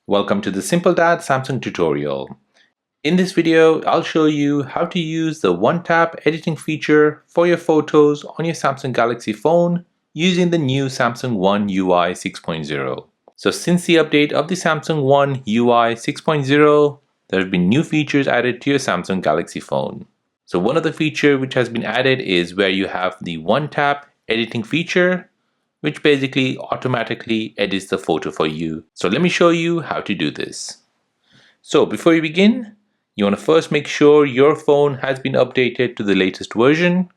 Welcome to the Simple Dad Samsung tutorial. In this video, I'll show you how to use the one-tap editing feature for your photos on your Samsung Galaxy phone using the new Samsung One UI 6.0. So since the update of the Samsung One UI 6.0, there have been new features added to your Samsung Galaxy phone. So one of the features which has been added is where you have the one-tap editing feature, which basically automatically edits the photo for you. So let me show you how to do this. So before you begin, you want to first make sure your phone has been updated to the latest version.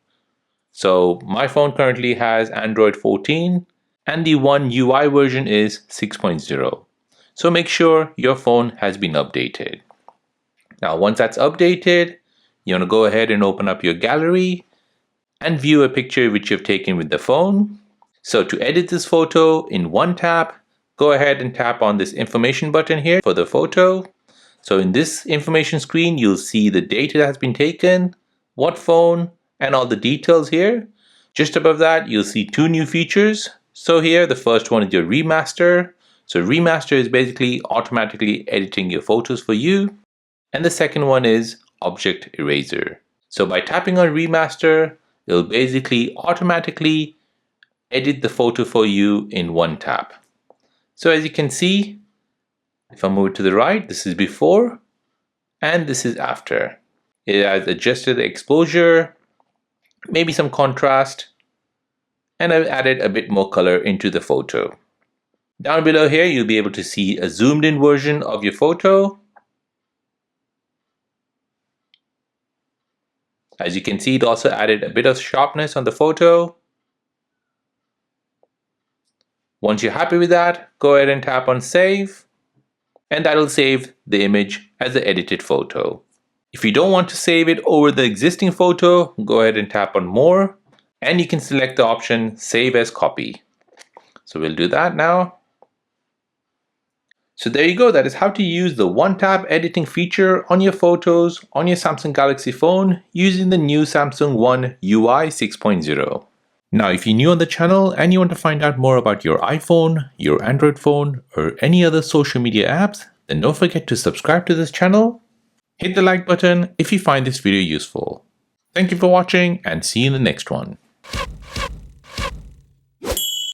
So my phone currently has Android 14 and the One UI version is 6.0. So make sure your phone has been updated. Now once that's updated, you want to go ahead and open up your gallery and view a picture which you've taken with the phone. So to edit this photo in one tap, go ahead and tap on this information button here for the photo. So in this information screen, you'll see the date that has been taken, what phone, and all the details here. Just above that, you'll see two new features. So here, the first one is your remaster. So remaster is basically automatically editing your photos for you. And the second one is object eraser. So by tapping on remaster, it'll basically automatically edit the photo for you in one tap. So as you can see, if I move to the right, this is before and this is after. It has adjusted the exposure, maybe some contrast, and I've added a bit more color into the photo. Down below here, you'll be able to see a zoomed in version of your photo. As you can see, it also added a bit of sharpness on the photo. Once you're happy with that, go ahead and tap on save, and that'll save the image as the edited photo. If you don't want to save it over the existing photo, go ahead and tap on more, and you can select the option save as copy. So we'll do that now. So there you go, that is how to use the one-tap editing feature on your photos on your Samsung Galaxy phone using the new Samsung One UI 6.0. Now, if you're new on the channel and you want to find out more about your iPhone, your Android phone, or any other social media apps, then don't forget to subscribe to this channel. Hit the like button if you find this video useful. Thank you for watching and see you in the next one.